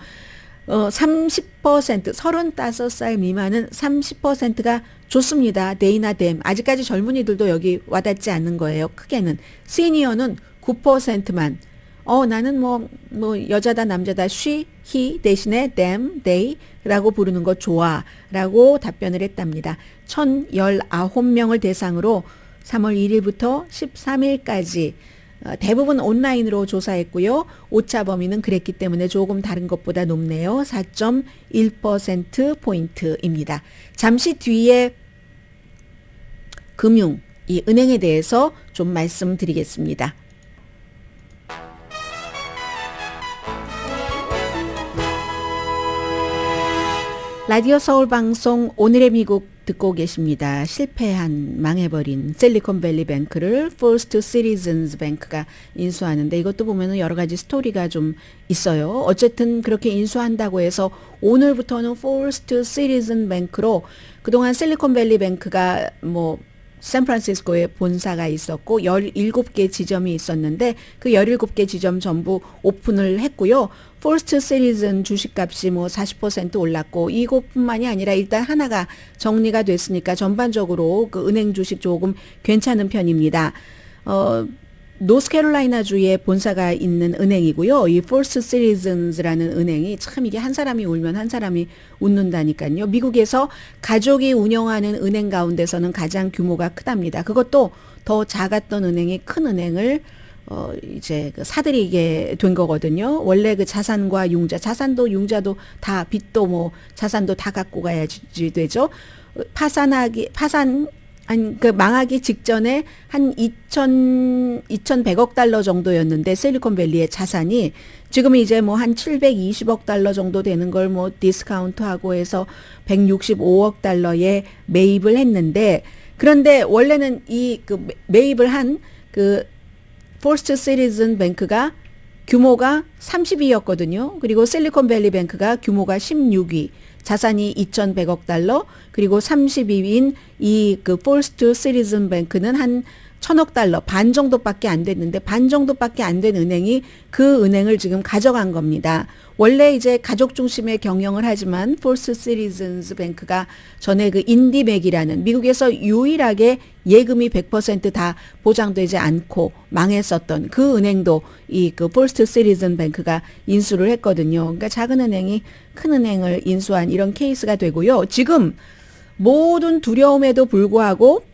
30%, 35살 미만은 30%가 좋습니다. they나 them. 아직까지 젊은이들도 여기 와닿지 않는 거예요. 크게는. 시니어는 9%만. 나는 뭐 여자다 남자다 she, he 대신에 them, they라고 부르는 거 좋아 라고 답변을 했답니다. 1,019명을 대상으로 3월 1일부터 13일까지 대부분 온라인으로 조사했고요. 오차 범위는 그랬기 때문에 조금 다른 것보다 높네요. 4.1%포인트입니다. 잠시 뒤에 금융, 이 은행에 대해서 좀 말씀드리겠습니다. 라디오 서울 방송 오늘의 미국 듣고 계십니다. 실패한 망해버린 실리콘밸리 뱅크를 퍼스트 시티즌스 뱅크가 인수하는데 이것도 보면은 여러 가지 스토리가 좀 있어요. 어쨌든 그렇게 인수한다고 해서 오늘부터는 퍼스트 시티즌 뱅크로 그동안 실리콘밸리 뱅크가 뭐 샌프란시스코에 본사가 있었고 17개 지점이 있었는데 그 17개 지점 전부 오픈을 했고요. 퍼스트 시리즌 주식값이 뭐 40% 올랐고 이것뿐만이 아니라 일단 하나가 정리가 됐으니까 전반적으로 그 은행 주식 조금 괜찮은 편입니다. 노스캐롤라이나주에 본사가 있는 은행이고요. 이 퍼스트 시리즌즈라는 은행이 참 이게 한 사람이 울면 한 사람이 웃는다니까요. 미국에서 가족이 운영하는 은행 가운데서는 가장 규모가 크답니다. 그것도 더 작았던 은행이 큰 은행을 이제 그 사들이게 된 거거든요. 원래 그 자산과 융자, 자산도 융자도 다 빚도 뭐 자산도 다 갖고 가야지 되죠. 파산하기 그 망하기 직전에 한 2,100억 달러 정도였는데 실리콘밸리의 자산이 지금 이제 뭐 한 720억 달러 정도 되는 걸 뭐 디스카운트하고 해서 165억 달러에 매입을 했는데, 그런데 원래는 이 그 매입을 한 그 퍼스트 시티즌 뱅크가 규모가 32였거든요. 그리고 실리콘밸리 뱅크가 규모가 16위, 자산이 2,100억 달러, 그리고 30위인 이 그 퍼스트 시티즌 뱅크는 한 1,000억 달러, 반 정도밖에 안 됐는데, 반 정도밖에 안 된 은행이 그 은행을 지금 가져간 겁니다. 원래 이제 가족 중심의 경영을 하지만 퍼스트 시티즌스 뱅크가 전에 그 인디맥이라는 미국에서 유일하게 예금이 100% 다 보장되지 않고 망했었던 그 은행도 이 그 퍼스트 시티즌 뱅크가 인수를 했거든요. 그러니까 작은 은행이 큰 은행을 인수한 이런 케이스가 되고요. 지금 모든 두려움에도 불구하고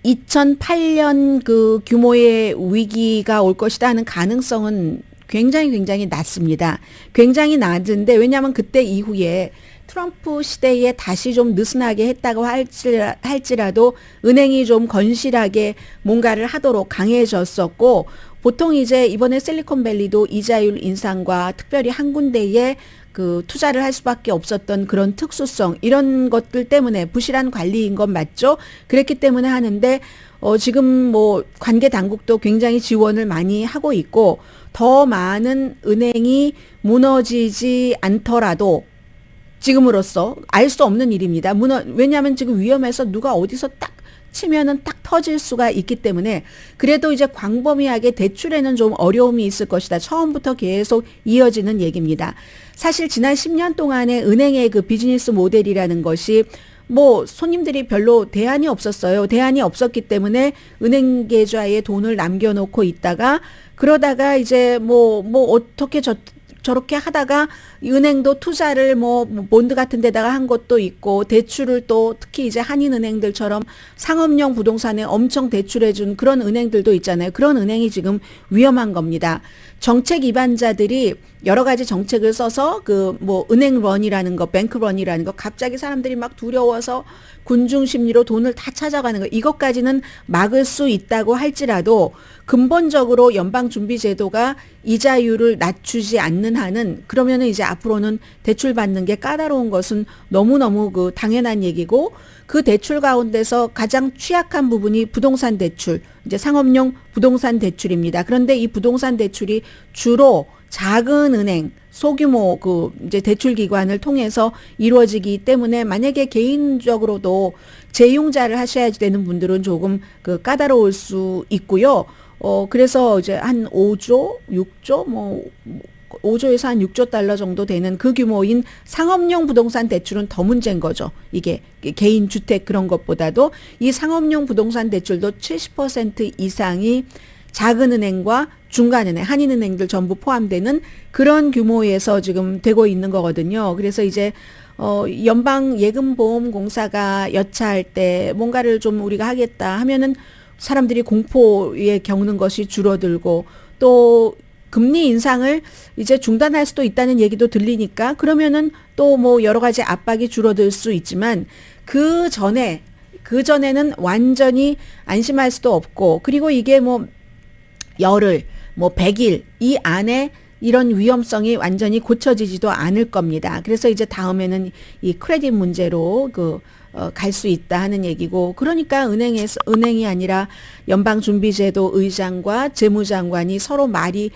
2008년 그 규모의 위기가 올 것이다 하는 가능성은 굉장히 낮습니다. 굉장히 낮은데, 왜냐하면 그때 이후에 트럼프 시대에 다시 좀 느슨하게 했다고 할지라도 은행이 좀 건실하게 뭔가를 하도록 강해졌었고, 보통 이제 이번에 실리콘밸리도 이자율 인상과 특별히 한 군데에 그 투자를 할 수밖에 없었던 그런 특수성, 이런 것들 때문에 부실한 관리인 건 맞죠? 그랬기 때문에 하는데, 지금 뭐 관계 당국도 굉장히 지원을 많이 하고 있고, 더 많은 은행이 무너지지 않더라도 지금으로서 알 수 없는 일입니다. 왜냐하면 지금 위험해서 누가 어디서 딱 치면은 딱 터질 수가 있기 때문에, 그래도 이제 광범위하게 대출에는 좀 어려움이 있을 것이다. 처음부터 계속 이어지는 얘기입니다. 사실 지난 10년 동안의 은행의 그 비즈니스 모델이라는 것이 뭐 손님들이 별로 대안이 없었어요. 대안이 없었기 때문에 은행 계좌에 돈을 남겨놓고 있다가, 그러다가 이제 뭐 어떻게 저렇게 하다가 은행도 투자를 뭐 본드 같은 데다가 한 것도 있고, 대출을 또 특히 이제 한인은행들처럼 상업용 부동산에 엄청 대출해준 그런 은행들도 있잖아요. 그런 은행이 지금 위험한 겁니다. 정책 위반자들이 여러 가지 정책을 써서 그 뭐 은행런이라는 거, 뱅크런이라는 거, 갑자기 사람들이 막 두려워서 군중 심리로 돈을 다 찾아가는 거, 이것까지는 막을 수 있다고 할지라도 근본적으로 연방준비제도가 이자율을 낮추지 않는 한은, 그러면은 이제 앞으로는 대출 받는 게 까다로운 것은 너무너무 그 당연한 얘기고, 그 대출 가운데서 가장 취약한 부분이 부동산 대출, 이제 상업용 부동산 대출입니다. 그런데 이 부동산 대출이 주로 작은 은행, 소규모 그 이제 대출 기관을 통해서 이루어지기 때문에, 만약에 개인적으로도 재융자를 하셔야 되는 분들은 조금 그 까다로울 수 있고요. 그래서 이제 한 5조, 6조, 5조에서 한 6조 달러 정도 되는 그 규모인 상업용 부동산 대출은 더 문제인 거죠. 이게 개인 주택 그런 것보다도 이 상업용 부동산 대출도 70% 이상이 작은 은행과 중간은행, 한인은행들 전부 포함되는 그런 규모에서 지금 되고 있는 거거든요. 그래서 이제 연방예금보험공사가 여차할 때 뭔가를 좀 우리가 하겠다 하면은 사람들이 공포에 겪는 것이 줄어들고, 또 금리 인상을 이제 중단할 수도 있다는 얘기도 들리니까, 그러면은 또 뭐 여러 가지 압박이 줄어들 수 있지만, 그 전에는 완전히 안심할 수도 없고, 그리고 이게 뭐 열흘, 뭐 100일 이 안에 이런 위험성이 완전히 고쳐지지도 않을 겁니다. 그래서 이제 다음에는 이 크레딧 문제로 갈 수 있다 하는 얘기고, 그러니까 은행이 아니라 연방준비제도 의장과 재무장관이 서로 말이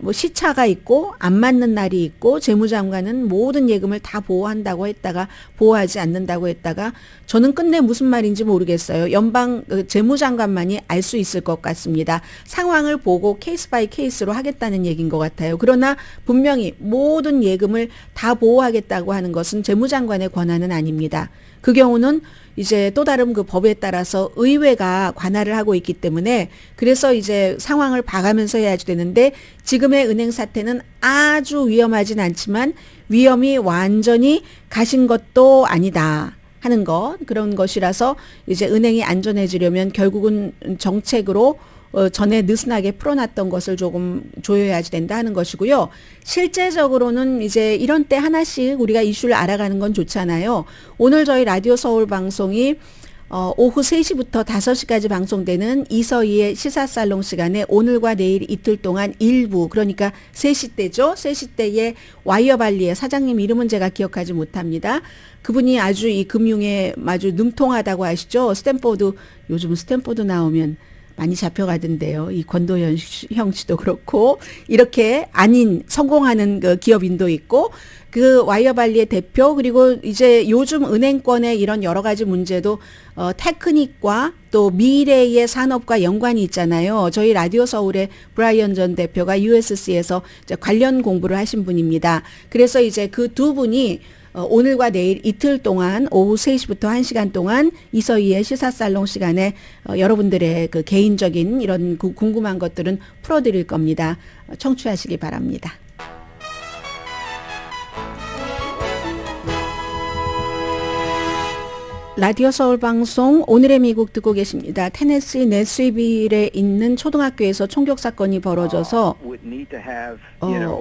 뭐 시차가 있고 안 맞는 날이 있고, 재무장관은 모든 예금을 다 보호한다고 했다가 보호하지 않는다고 했다가, 저는 끝내 무슨 말인지 모르겠어요. 연방 재무장관만이 알 수 있을 것 같습니다. 상황을 보고 케이스 바이 케이스로 하겠다는 얘기인 것 같아요. 그러나 분명히 모든 예금을 다 보호하겠다고 하는 것은 재무장관의 권한은 아닙니다. 그 경우는 이제 또 다른 그 법에 따라서 의회가 관할을 하고 있기 때문에, 그래서 이제 상황을 봐가면서 해야지 되는데, 지금의 은행 사태는 아주 위험하진 않지만 위험이 완전히 가신 것도 아니다 하는 것, 그런 것이라서 이제 은행이 안전해지려면 결국은 정책으로 전에 느슨하게 풀어놨던 것을 조금 조여야지 된다 하는 것이고요. 실제적으로는 이제 이런 때 하나씩 우리가 이슈를 알아가는 건 좋잖아요. 오늘 저희 라디오 서울 방송이 오후 3시부터 5시까지 방송되는 이서희의 시사살롱 시간에 오늘과 내일 이틀 동안 일부, 그러니까 3시 때죠. 3시 때에 와이어발리의 사장님 이름은 제가 기억하지 못합니다. 그분이 아주 이 금융에 아주 능통하다고 아시죠? 요즘 스탠포드 나오면 많이 잡혀가던데요. 이 권도현 씨도 그렇고, 이렇게 아닌 성공하는 그 기업인도 있고, 그 와이어발리의 대표, 그리고 이제 요즘 은행권의 이런 여러 가지 문제도 테크닉과 또 미래의 산업과 연관이 있잖아요. 저희 라디오 서울의 브라이언 전 대표가 USC에서 이제 관련 공부를 하신 분입니다. 그래서 이제 그 두 분이 오늘과 내일 이틀 동안 오후 3시부터 1시간 동안 이서희의 시사살롱 시간에 여러분들의 그 개인적인 이런 궁금한 것들은 풀어드릴 겁니다. 청취하시기 바랍니다. 라디오 서울 방송 오늘의 미국 듣고 계십니다. 테네시 내스빌에 있는 초등학교에서 총격 사건이 벌어져서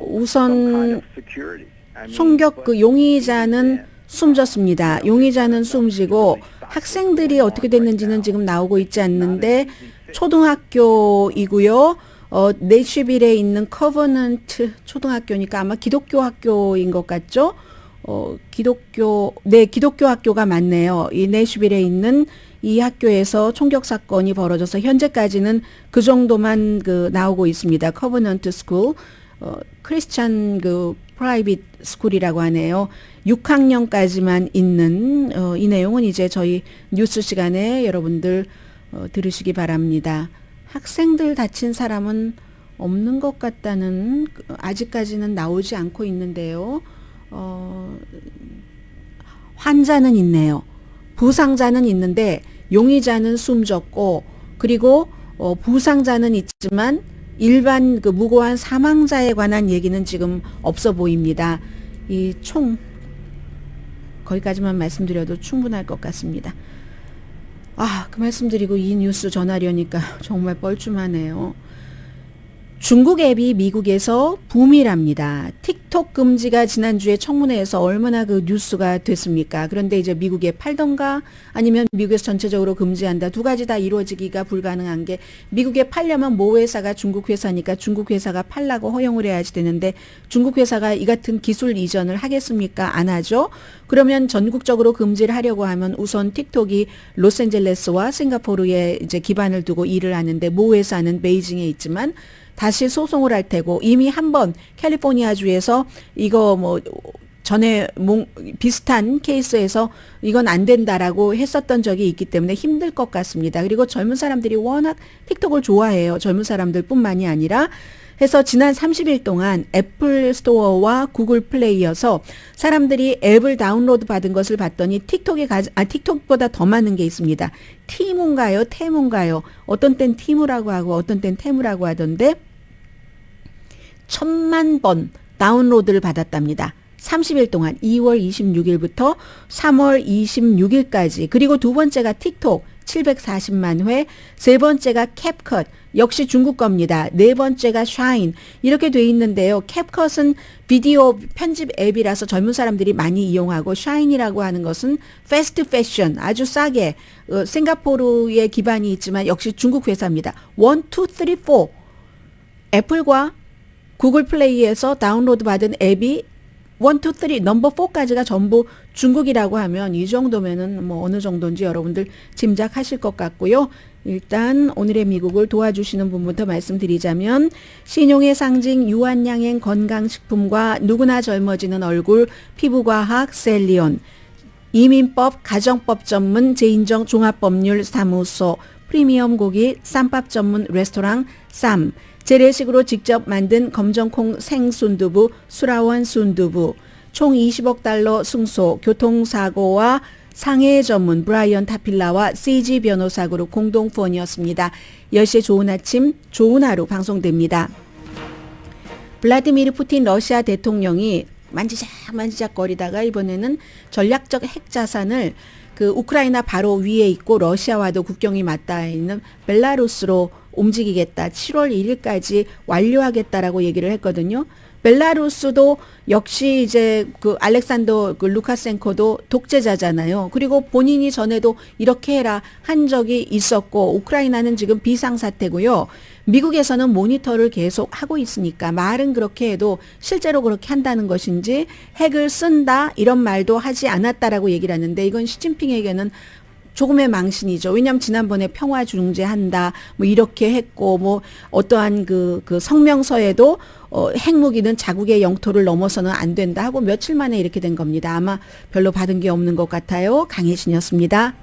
우선 총격 그 용의자는 숨졌습니다. 용의자는 숨지고 학생들이 어떻게 됐는지는 지금 나오고 있지 않는데 초등학교이고요. 내쉬빌에 있는 커버넌트 초등학교니까 아마 기독교 학교인 것 같죠? 기독교 학교가 맞네요. 이 내쉬빌에 있는 이 학교에서 총격 사건이 벌어져서 현재까지는 그 정도만 나오고 있습니다. 커버넌트 스쿨, 크리스찬 프라이빗 스쿨이라고 하네요. 6학년까지만 있는 이 내용은 이제 저희 뉴스 시간에 여러분들 들으시기 바랍니다. 학생들 다친 사람은 없는 것 같다는 아직까지는 나오지 않고 있는데요. 환자는 있네요. 부상자는 있는데 용의자는 숨졌고, 그리고 부상자는 있지만 일반 무고한 사망자에 관한 얘기는 지금 없어 보입니다. 이 거기까지만 말씀드려도 충분할 것 같습니다. 그 말씀드리고 이 뉴스 전하려니까 정말 뻘쭘하네요. 중국 앱이 미국에서 붐이랍니다. 틱톡 금지가 지난주에 청문회에서 얼마나 뉴스가 됐습니까? 그런데 이제 미국에 팔던가 아니면 미국에서 전체적으로 금지한다. 두 가지 다 이루어지기가 불가능한 게, 미국에 팔려면 모 회사가 중국 회사니까 중국 회사가 팔라고 허용을 해야지 되는데 중국 회사가 이 같은 기술 이전을 하겠습니까? 안 하죠. 그러면 전국적으로 금지를 하려고 하면 우선 틱톡이 로스앤젤레스와 싱가포르에 이제 기반을 두고 일을 하는데 모 회사는 베이징에 있지만 다시 소송을 할 테고, 이미 한번 캘리포니아주에서 이거 전에 비슷한 케이스에서 이건 안 된다라고 했었던 적이 있기 때문에 힘들 것 같습니다. 그리고 젊은 사람들이 워낙 틱톡을 좋아해요. 젊은 사람들뿐만이 아니라 해서 지난 30일 동안 애플 스토어와 구글 플레이여서 사람들이 앱을 다운로드 받은 것을 봤더니 틱톡보다 더 많은 게 있습니다. 티무인가요? 테무인가요? 어떤 땐 티무라고 하고 어떤 땐 테무라고 하던데 1000만 번 다운로드를 받았답니다. 30일 동안 2월 26일부터 3월 26일까지. 그리고 두 번째가 틱톡 740만 회, 세 번째가 캡컷 역시 중국 겁니다. 네 번째가 샤인 이렇게 돼 있는데요. 캡컷은 비디오 편집 앱이라서 젊은 사람들이 많이 이용하고, 샤인이라고 하는 것은 패스트 패션 아주 싸게 싱가포르에 기반이 있지만 역시 중국 회사입니다. 1, 2, 3, 4 애플과 구글 플레이에서 다운로드 받은 앱이 1, 2, 3, 넘버 4까지가 전부 중국이라고 하면 이 정도면은 어느 정도인지 여러분들 짐작하실 것 같고요. 일단 오늘의 미국을 도와주시는 분부터 말씀드리자면, 신용의 상징 유한양행 건강식품과 누구나 젊어지는 얼굴 피부과학 셀리온, 이민법 가정법 전문 제인정 종합법률 사무소, 프리미엄 고기 쌈밥 전문 레스토랑 쌈, 재래식으로 직접 만든 검정콩 생순두부 수라원 순두부, 총 20억 달러 승소, 교통사고와 상해 전문 브라이언 타필라와 CG 변호사 그룹 공동 후원이었습니다. 10시에 좋은 아침, 좋은 하루 방송됩니다. 블라디미르 푸틴 러시아 대통령이 만지작 거리다가 이번에는 전략적 핵 자산을 우크라이나 바로 위에 있고 러시아와도 국경이 맞닿아 있는 벨라루스로 움직이겠다. 7월 1일까지 완료하겠다라고 얘기를 했거든요. 벨라루스도 역시 이제 그 알렉산더 그 루카센코도 독재자잖아요. 그리고 본인이 전에도 이렇게 해라 한 적이 있었고 우크라이나는 지금 비상사태고요. 미국에서는 모니터를 계속 하고 있으니까 말은 그렇게 해도 실제로 그렇게 한다는 것인지 핵을 쓴다 이런 말도 하지 않았다라고 얘기를 하는데 이건 시진핑에게는 조금의 망신이죠. 왜냐하면 지난번에 평화 중재한다, 뭐 이렇게 했고, 뭐 어떠한 그 성명서에도 핵무기는 자국의 영토를 넘어서는 안 된다 하고 며칠 만에 이렇게 된 겁니다. 아마 별로 받은 게 없는 것 같아요. 강혜신이었습니다.